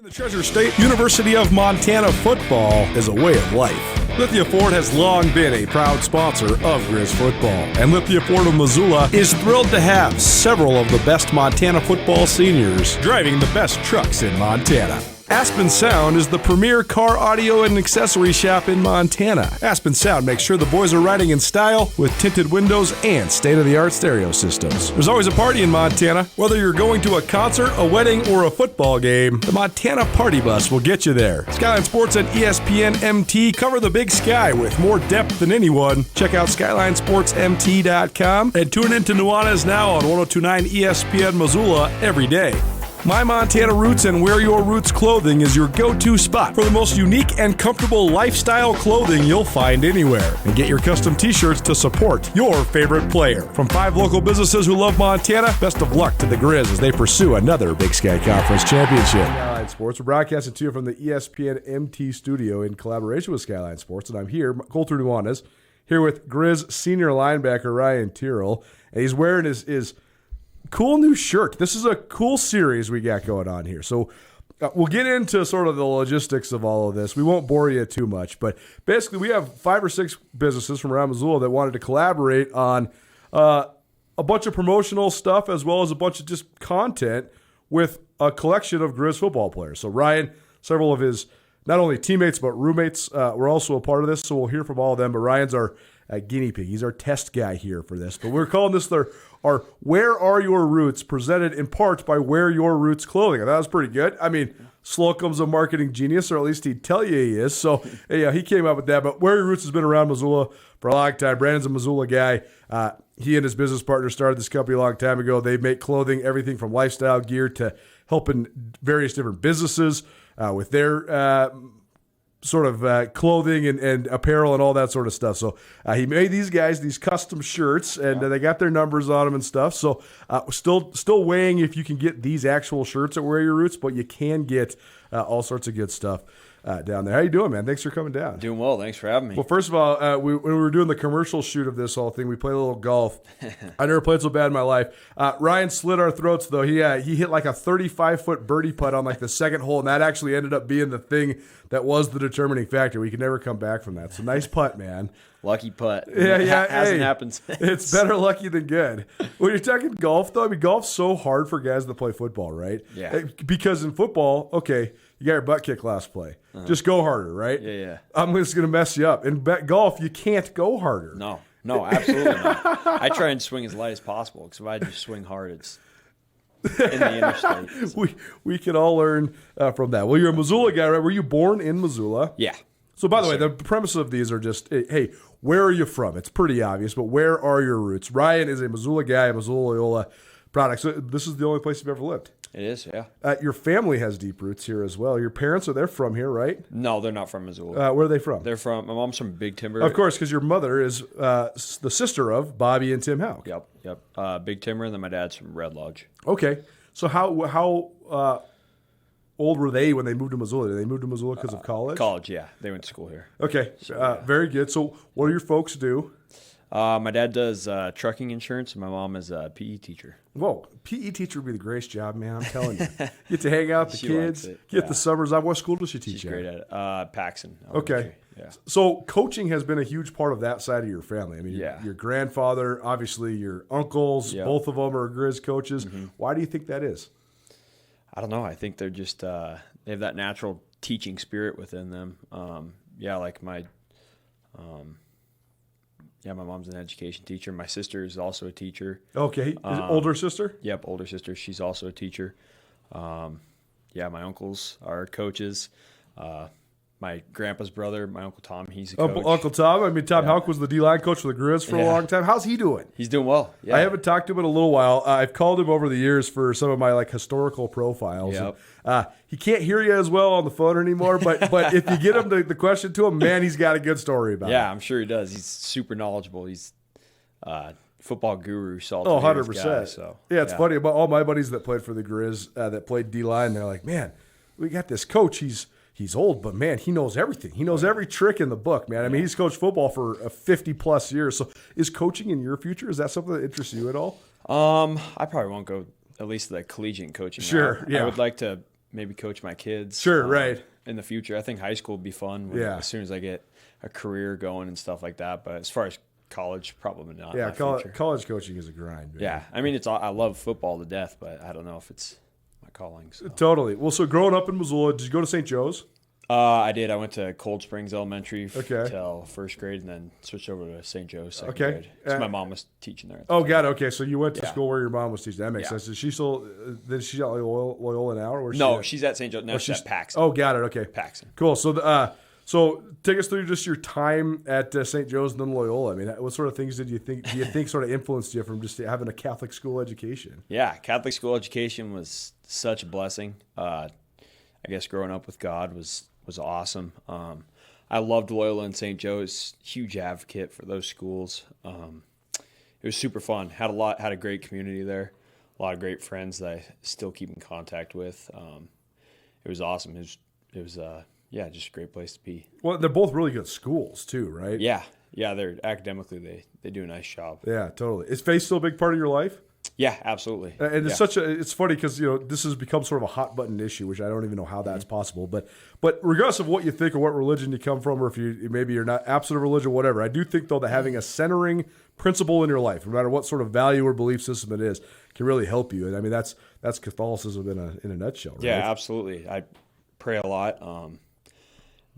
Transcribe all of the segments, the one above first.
The Treasure State University of Montana football is a way of life. Lithia Ford has long been a proud sponsor of Griz football, and Lithia Ford of Missoula is thrilled to have several of the best Montana football seniors driving the best trucks in Montana. Aspen Sound is the premier car audio and accessory shop in Montana. Aspen Sound makes sure the boys are riding in style with tinted windows and state-of-the-art stereo systems. There's always a party in Montana. Whether you're going to a concert, a wedding, or a football game, the Montana Party Bus will get you there. Skyline Sports and ESPN MT cover the big sky with more depth than anyone. Check out SkylineSportsMT.com and tune in to Nuanez now on 102.9 ESPN Missoula every day. My Montana Roots and Wear Your Roots clothing is your go-to spot for the most unique and comfortable lifestyle clothing you'll find anywhere. And get your custom t-shirts to support your favorite player. From 5 local businesses who love Montana, best of luck to the Griz as they pursue another Big Sky Conference championship. Skyline Sports, we're broadcasting to you from the ESPN MT studio in collaboration with Skyline Sports. And I'm here, Colter Nuanez, here with Griz senior linebacker Ryan Tirrell. And he's wearing his cool new shirt. This is a cool series we got going on here. So we'll get into sort of the logistics of all of this. We won't bore you too much, but basically we have 5 or 6 businesses from around Missoula that wanted to collaborate on a bunch of promotional stuff as well as a bunch of just content with a collection of Griz football players. So Ryan, several of his not only teammates but roommates were also a part of this, so we'll hear from all of them. But Ryan's our guinea pig. He's our test guy here for this. But we're calling this our Where Are Your Roots, presented in part by Wear Your Roots Clothing. I thought that was pretty good. I mean, Slocum's a marketing genius, or at least he'd tell you he is. So, yeah, he came up with that. But Wear Your Roots has been around Missoula for a long time. Brandon's a Missoula guy. He and his business partner started this company a long time ago. They make clothing, everything from lifestyle gear to helping various different businesses with their sort of clothing and apparel and all that sort of stuff. So he made these guys these custom shirts, and they got their numbers on them and stuff. So still weighing if you can get these actual shirts at Wear Your Roots, but you can get all sorts of good stuff down there. How you doing, man? Thanks for coming down. Doing well. Thanks for having me. Well, first of all, when we were doing the commercial shoot of this whole thing, we played a little golf. I never played so bad in my life. Ryan slit our throats, though. He hit like a 35-foot birdie putt on like the second hole, and that actually ended up being the thing that was the determining factor. We could never come back from that. So nice putt, man. Lucky putt. Yeah. Hasn't happened since. It's better lucky than good. When you're talking golf, though, I mean, golf's so hard for guys that play football, right? Yeah. Because in football, okay, you got your butt kicked last play. Just go harder, right? Yeah. I'm just going to mess you up. In golf, you can't go harder. No, absolutely not. I try and swing as light as possible, because if I just swing hard, it's in the interstate. So. We can all learn from that. Well, you're a Missoula guy, right? Were you born in Missoula? Yeah. So, by the way, the premise of these are just, hey, where are you from? It's pretty obvious, but where are your roots? Ryan is a Missoula guy, a Missoula Loyola product. So this is the only place you've ever lived. It is, yeah. Your family has deep roots here as well. Your parents they're from here, right? No, they're not from Missoula. Where are they from? My mom's from Big Timber. Of course, because your mother is the sister of Bobby and Tim Houck. Yep. Big Timber, and then my dad's from Red Lodge. Okay. So how old were they when they moved to Missoula? Did they move to Missoula because of college? College, yeah. They went to school here. Okay. Very good. So what do your folks do? My dad does trucking insurance, and my mom is a PE teacher. Whoa, PE teacher would be the greatest job, man. I'm telling you. Get to hang out with the kids, get the summers off. What school does she teach? She's great at it. Paxson. Okay. Yeah. So coaching has been a huge part of that side of your family. I mean, your grandfather, obviously your uncles, both of them are Griz coaches. Mm-hmm. Why do you think that is? I don't know. I think they're just they have that natural teaching spirit within them. Like my my mom's an education teacher. My sister is also a teacher. Okay. Older sister? Yep, older sister. She's also a teacher. My uncles are coaches. My grandpa's brother, my Uncle Tom, he's a coach. Uncle Tom? I mean, Tom Houck was the D-line coach for the Griz for a long time. How's he doing? He's doing well. Yeah. I haven't talked to him in a little while. I've called him over the years for some of my historical profiles. Yep. And, he can't hear you as well on the phone anymore, but if you get him the question to him, man, he's got a good story about it. Yeah, I'm sure he does. He's super knowledgeable. He's football guru. 100%. Guy, so, it's funny about all my buddies that played for the Griz, that played D-line. They're like, man, we got this coach. He's old, but, man, he knows everything. He knows every trick in the book, man. I mean, he's coached football for 50-plus years. So is coaching in your future, is that something that interests you at all? I probably won't go at least the collegiate coaching. Sure, yeah. I would like to maybe coach my kids. Sure, right. In the future, I think high school would be fun. As soon as I get a career going and stuff like that. But as far as college, probably not. Yeah, college coaching is a grind. Man. Yeah, I mean, I love football to death, but I don't know if it's my calling. So. Totally. Well, so growing up in Missoula, did you go to St. Joe's? I did. I went to Cold Springs Elementary till first grade, and then switched over to St. Joe's second grade. So my mom was teaching there. Got it. Okay, so you went to school where your mom was teaching. That makes sense. Is she still? Then she's at Loyola now, or she's at St. Joe's. No, she's at Paxton. Oh, got it. Okay, Paxton. Cool. So so take us through just your time at St. Joe's and then Loyola. I mean, what sort of things do you think sort of influenced you from just having a Catholic school education? Yeah, Catholic school education was such a blessing. I guess growing up with God was awesome. I loved Loyola and St. Joe's. Huge advocate for those schools. It was super fun. Had a great community there. A lot of great friends that I still keep in contact with. It was awesome. It was just a great place to be. Well, they're both really good schools too, right? Yeah. They're academically they do a nice job. Yeah, totally. Is faith still a big part of your life? Yeah, absolutely. And it's it's funny because this has become sort of a hot button issue, which I don't even know how that's possible. But regardless of what you think or what religion you come from, or if you're not absolute religion, whatever, I do think though that having a centering principle in your life, no matter what sort of value or belief system it is, can really help you. And I mean that's Catholicism in a nutshell. Right? Yeah, absolutely. I pray a lot.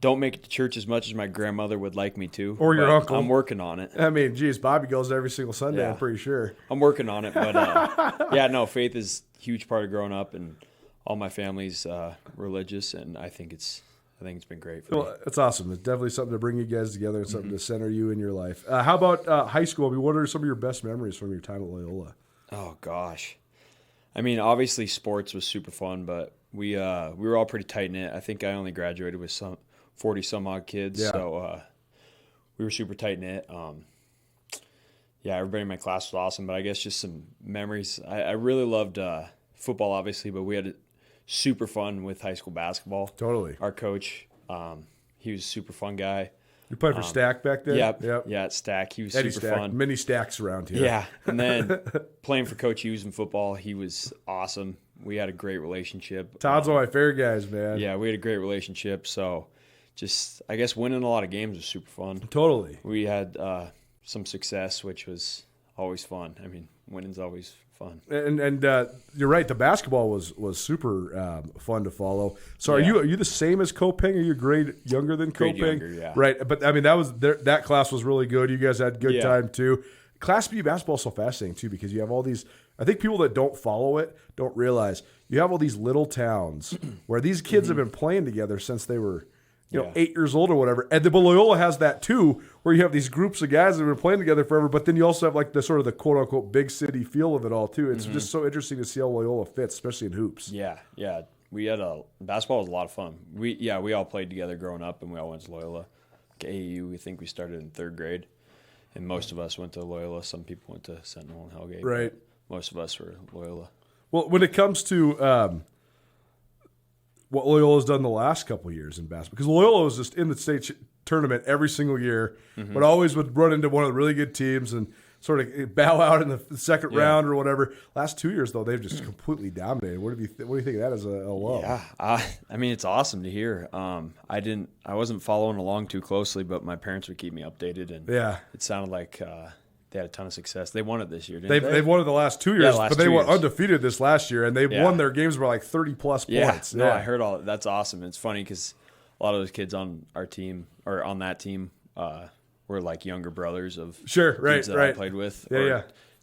Don't make it to church as much as my grandmother would like me to. Or your uncle. I'm working on it. I mean, geez, Bobby goes every single Sunday, I'm pretty sure. I'm working on it. But, faith is a huge part of growing up, and all my family's religious, and I think it's been great for me. It's awesome. It's definitely something to bring you guys together and something to center you in your life. How about high school? I mean, what are some of your best memories from your time at Loyola? Oh, gosh. I mean, obviously sports was super fun, but we were all pretty tight-knit. I think I only graduated with 40-some-odd kids, so we were super tight-knit. Everybody in my class was awesome, but I guess just some memories. I really loved football, obviously, but we had it super fun with high school basketball. Totally. Our coach, he was a super fun guy. You played for Stack back then? Yep. Yeah, at Stack. He was Eddie super Stack. fun. Many Stacks around here. Yeah, and then playing for Coach Hughes in football, he was awesome. We had a great relationship. Todd's one of my favorite guys, man. Yeah, we had a great relationship, so just, I guess, winning a lot of games was super fun. Totally. We had some success, which was always fun. I mean, winning's always fun. And you're right. The basketball was super fun to follow. So are you the same as Kopeng? Are you a grade younger than Kopeng? Grade younger, yeah. Right. But I mean, that class was really good. You guys had a good time too. Class B basketball is so fascinating too because you have all these. I think people that don't follow it don't realize you have all these little towns where these kids have been playing together since they were 8 years old or whatever. And Loyola has that too, where you have these groups of guys that have been playing together forever, but then you also have like the sort of the quote unquote big city feel of it all too. It's just so interesting to see how Loyola fits, especially in hoops. Yeah. We had basketball was a lot of fun. We all played together growing up, and we all went to Loyola. AAU, we think we started in third grade, and most of us went to Loyola. Some people went to Sentinel and Hellgate. Right. Most of us were Loyola. Well, when it comes to what Loyola's done the last couple of years in basketball, because Loyola was just in the state tournament every single year, but always would run into one of the really good teams and sort of bow out in the second round or whatever. Last 2 years, though, they've just completely dominated. What do you think of that as a low? Yeah, I mean, it's awesome to hear. I wasn't following along too closely, but my parents would keep me updated, and it sounded like they had a ton of success. They won it this year, didn't they? They've won it the last 2 years, but they were undefeated this last year, and they've won their games by like 30-plus points. No, I heard all that. That's awesome. It's funny because a lot of those kids on our team or on that team were like younger brothers of kids that I played with.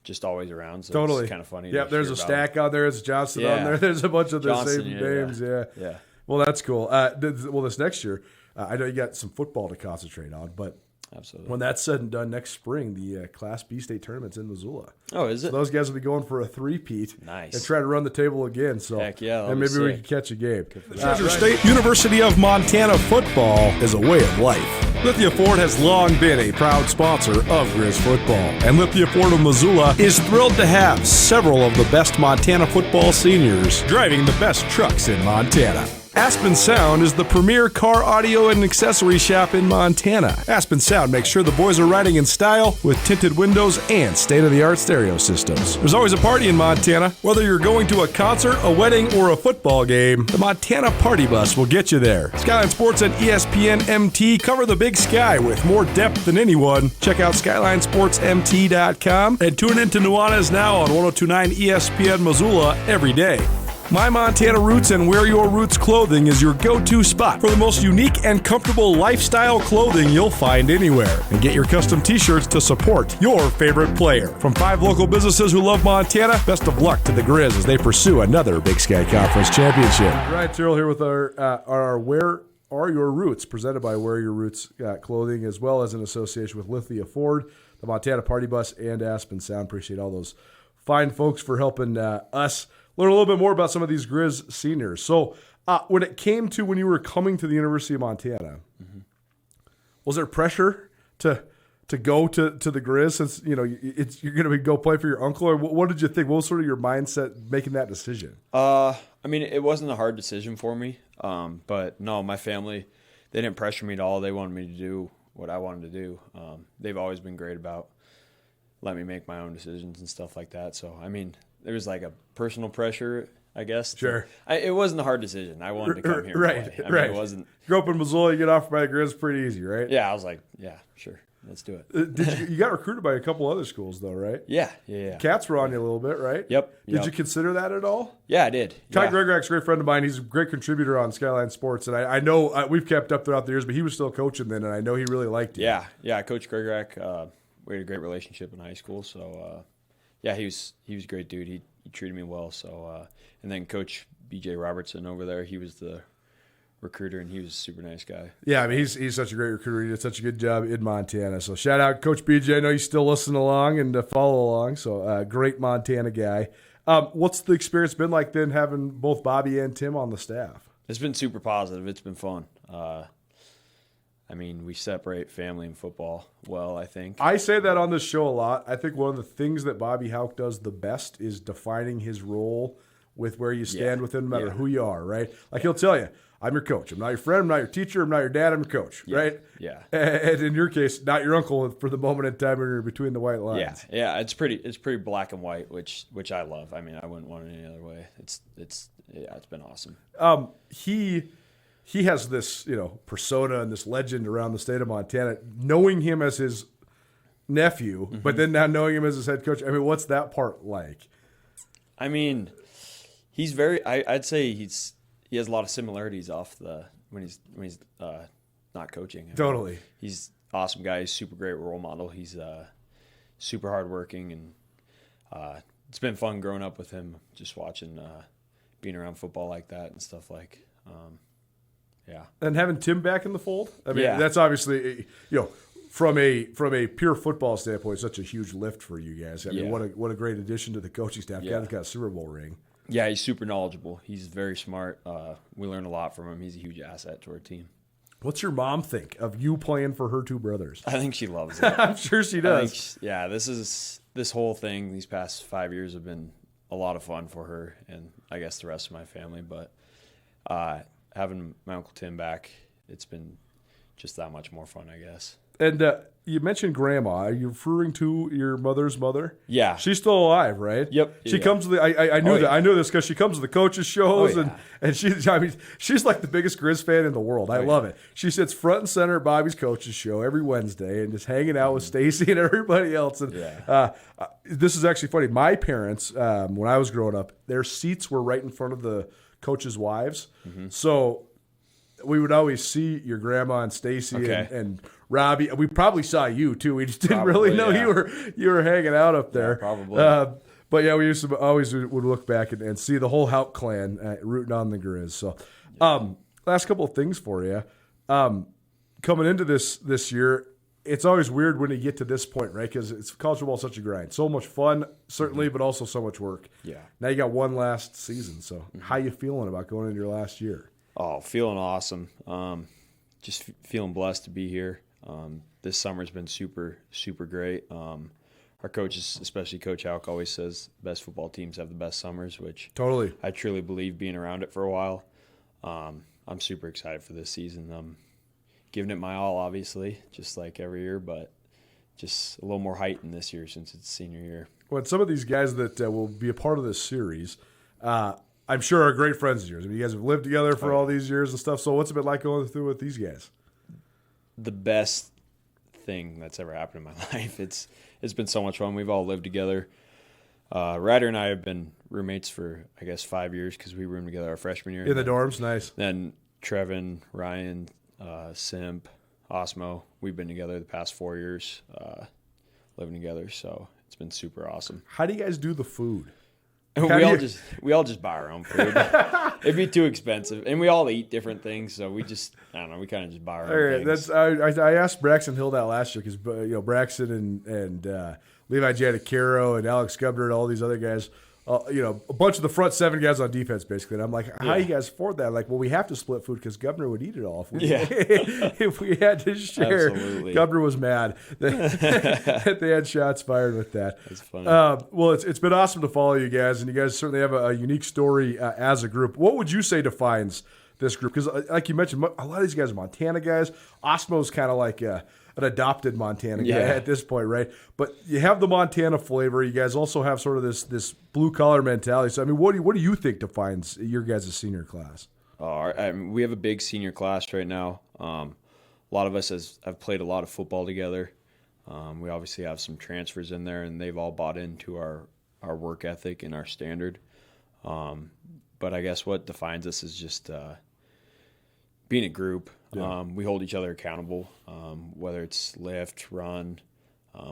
Just always around. So it's kind of funny. Yeah, there's a Stack on there. There's Johnson on there. There's a bunch of the same names. Yeah. Well, that's cool. This next year, I know you got some football to concentrate on, but absolutely. When that's said and done next spring, the Class B state tournament's in Missoula. Oh, is it? So those guys will be going for a three-peat. Nice. And try to run the table again. So, heck yeah. And maybe we can catch a game. Treasure State University of Montana football is a way of life. Lithia Ford has long been a proud sponsor of Gris football. And Lithia Ford of Missoula is thrilled to have several of the best Montana football seniors driving the best trucks in Montana. Aspen Sound is the premier car audio and accessory shop in Montana. Aspen Sound makes sure the boys are riding in style with tinted windows and state-of-the-art stereo systems. There's always a party in Montana. Whether you're going to a concert, a wedding, or a football game, the Montana Party Bus will get you there. Skyline Sports and ESPN MT cover the Big Sky with more depth than anyone. Check out SkylineSportsMT.com and tune in to Nuanez now on 1029 ESPN Missoula every day. My Montana Roots and Wear Your Roots clothing is your go-to spot for the most unique and comfortable lifestyle clothing you'll find anywhere. And get your custom t-shirts to support your favorite player. From 5 local businesses who love Montana, best of luck to the Griz as they pursue another Big Sky Conference championship. Ryan Tirrell here with our Where Are Your Roots, presented by Wear Your Roots clothing, as well as in association with Lithia Ford, the Montana Party Bus, and Aspen Sound. Appreciate all those fine folks for helping us learn a little bit more about some of these Griz seniors. So when it came to when you were coming to the University of Montana, was there pressure to go to the Griz since you're going to go play for your uncle? Or what did you think? What was sort of your mindset making that decision? I mean, it wasn't a hard decision for me. But no, my family, they didn't pressure me at all. They wanted me to do what I wanted to do. They've always been great about letting me make my own decisions and stuff like that. So, I mean, there was like a personal pressure, I guess. Sure. It wasn't a hard decision. I wanted to come here. Right. And play. I mean, right. It wasn't. You grew up in Missoula, you get offered by the Griz, pretty easy, right? Yeah, I was like, yeah, sure. Let's do it. You got recruited by a couple other schools, though, right? Yeah. Cats were on you a little bit, right? Yep. Did you consider that at all? Yeah, I did. Ty Gregorak's a great friend of mine. He's a great contributor on Skyline Sports, and I know we've kept up throughout the years, but he was still coaching then, and I know he really liked you. Yeah. Coach Gregorak, we had a great relationship in high school, so he was a great dude. He treated me well. So and then Coach BJ Robertson over there, he was the recruiter, and he was a super nice guy. Yeah, I mean, he's such a great recruiter. He did such a good job in Montana. So shout out Coach BJ. I know you still listen along and follow along. So great Montana guy. What's the experience been like then having both Bobby and Tim on the staff? It's been super positive. It's been fun. I mean, we separate family and football well, I think. I say that on this show a lot. I think one of the things that Bobby Houck does the best is defining his role with where you stand with him, no matter who you are, right? Like he'll tell you, I'm your coach. I'm not your friend. I'm not your teacher. I'm not your dad. I'm your coach, right? Yeah. And in your case, not your uncle for the moment in time when you're between the white lines. Yeah. It's pretty black and white, which I love. I mean, I wouldn't want it any other way. It's been awesome. He has this, persona and this legend around the state of Montana. Knowing him as his nephew, but then now knowing him as his head coach. I mean, what's that part like? I mean, he's very. I'd say he has a lot of similarities when he's not coaching. Totally. He's an awesome guy. He's a super great role model. He's super hardworking, and it's been fun growing up with him. Just watching, being around football like that and stuff like. Yeah. And having Tim back in the fold, I mean, that's obviously, from a pure football standpoint, such a huge lift for you guys. I mean, what a great addition to the coaching staff. Guy's got a Super Bowl ring. Yeah, he's super knowledgeable. He's very smart. We learn a lot from him. He's a huge asset to our team. What's your mom think of you playing for her two brothers? I think she loves it. I'm sure she does. This whole thing, these past 5 years have been a lot of fun for her and I guess the rest of my family. But having my Uncle Tim back, it's been just that much more fun, I guess. And you mentioned Grandma. Are you referring to your mother's mother? Yeah. She's still alive, right? Yep. She comes to the I knew that. I knew this because she comes to the coaches' shows and she's like the biggest Griz fan in the world. I love it. She sits front and center at Bobby's coaches' show every Wednesday and just hanging out with Stacy and everybody else. And this is actually funny. My parents, when I was growing up, their seats were right in front of the coaches' wives. So we would always see your grandma and Stacy and Robbie. We probably saw you too. We just didn't really know you were hanging out up there. Yeah, probably. But yeah, we used to always would look back and see the whole Houck clan rooting on the Griz. So, last couple of things for you. Coming into this year, it's always weird when you get to this point, right? Because college football is such a grind. So much fun, certainly, but also so much work. Yeah. Now you got one last season. So how you feeling about going into your last year? Oh, feeling awesome. Just feeling blessed to be here. This summer's been super, super great. Our coaches, especially Coach Houck, always says best football teams have the best summers, which totally I truly believe being around it for a while. I'm super excited for this season. I'm giving it my all, obviously, just like every year, but just a little more height in this year since it's senior year. Well, some of these guys that will be a part of this series, I'm sure are great friends of yours. I mean, you guys have lived together for all these years and stuff. So what's it been like going through with these guys? The best thing that's ever happened in my life. It's been so much fun. We've all lived together. Ryder and I have been roommates for, I guess, 5 years because we roomed together our freshman year. In the dorms, nice. Then Trevin, Ryan, Simp, Osmo, we've been together the past 4 years, living together. So it's been super awesome. How do you guys do the food? We all just buy our own food. It'd be too expensive, and we all eat different things, so we just I don't know. We kind of just buy our own things. I asked Braxton Hill that last year because Braxton and Levi Janicaro and Alex Gubner and all these other guys. A bunch of the front seven guys on defense, basically. And I'm like, how do you guys afford that? Like, well, we have to split food because Gubner would eat it all. If we had to share. Absolutely. Gubner was mad that they had shots fired with that. That's funny. Well, it's been awesome to follow you guys, and you guys certainly have a unique story as a group. What would you say defines this group? Because, like you mentioned, a lot of these guys are Montana guys. Osmo's kind of like an adopted Montana guy at this point, right? But you have the Montana flavor. You guys also have sort of this blue-collar mentality. So, I mean, what do you think defines your guys' senior class? We have a big senior class right now. A lot of us have played a lot of football together. We obviously have some transfers in there, and they've all bought into our work ethic and our standard. But I guess what defines us is just being a group. Yeah. We hold each other accountable, whether it's lift, run,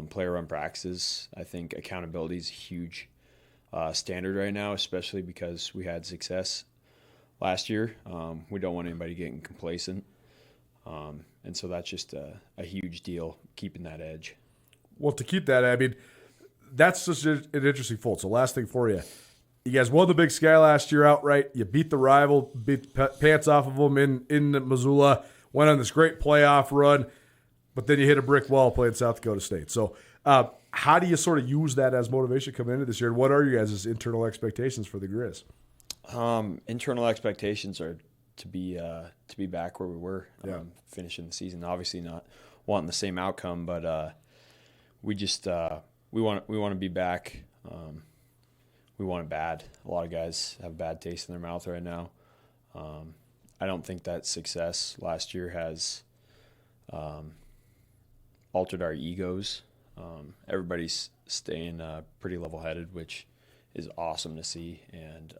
player run practices. I think accountability is a huge standard right now, especially because we had success last year. We don't want anybody getting complacent. And so that's just a huge deal, keeping that edge. Well, to keep that, I mean, that's just an interesting fold. So last thing for you. You guys won the Big Sky last year outright. You beat the rival, beat pants off of them in Missoula, went on this great playoff run, but then you hit a brick wall playing South Dakota State. So how do you sort of use that as motivation coming into this year? And what are you guys' internal expectations for the Griz? Internal expectations are to be back where we were, finishing the season. Obviously not wanting the same outcome, but we just we want to be back. We want it bad. A lot of guys have a bad taste in their mouth right now. I don't think that success last year has altered our egos. Everybody's staying pretty level-headed, which is awesome to see. And,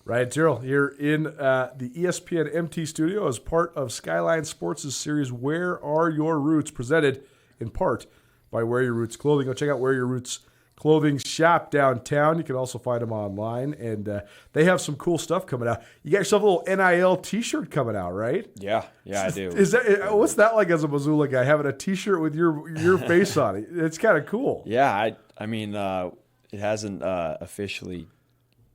Ryan Tirrell here in the ESPN MT studio as part of Skyline Sports' series, Where Are Your Roots?, presented in part by Wear Your Roots Clothing. Go check out Wear Your Roots Clothing shop downtown. You can also find them online, and they have some cool stuff coming out. You got yourself a little NIL T-shirt coming out, right? Yeah, I do. What's that like as a Missoula guy, having a T-shirt with your face on it? It's kind of cool. Yeah, I mean, it hasn't officially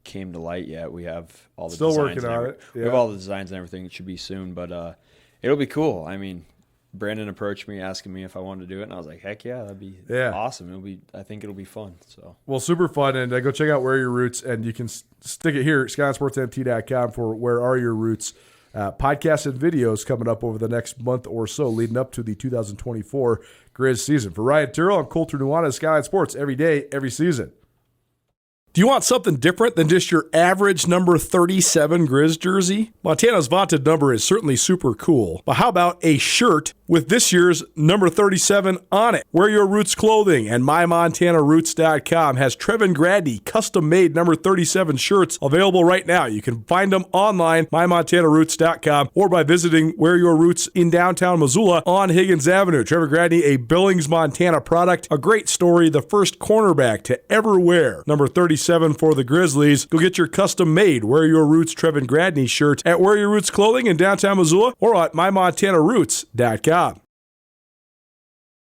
came to light yet. We have all the still designs working on it. Yeah. We have all the designs and everything. It should be soon, but it'll be cool. I mean, Brandon approached me asking me if I wanted to do it, and I was like, heck yeah, that'd be awesome. I think it'll be fun. So well, super fun, and go check out Where Are Your Roots, and you can stick it here, SkylineSportsMT.com for Where Are Your Roots podcasts and videos coming up over the next month or so, leading up to the 2024 Griz season. For Ryan Tirrell, I'm Colter Nuanez, Skyline Sports, every day, every season. Do you want something different than just your average number 37 Griz jersey? Montana's vaunted number is certainly super cool, but how about a shirt with this year's number 37 on it? Wear Your Roots Clothing and MyMontanaRoots.com has Trevin Gradney custom-made number 37 shirts available right now. You can find them online, MyMontanaRoots.com, or by visiting Wear Your Roots in downtown Missoula on Higgins Avenue. Trevin Gradney, a Billings, Montana product, a great story, the first cornerback to ever wear number 37 for the Grizzlies. Go get your custom-made Wear Your Roots Trevin Gradney shirt at Wear Your Roots Clothing in downtown Missoula or at MyMontanaRoots.com.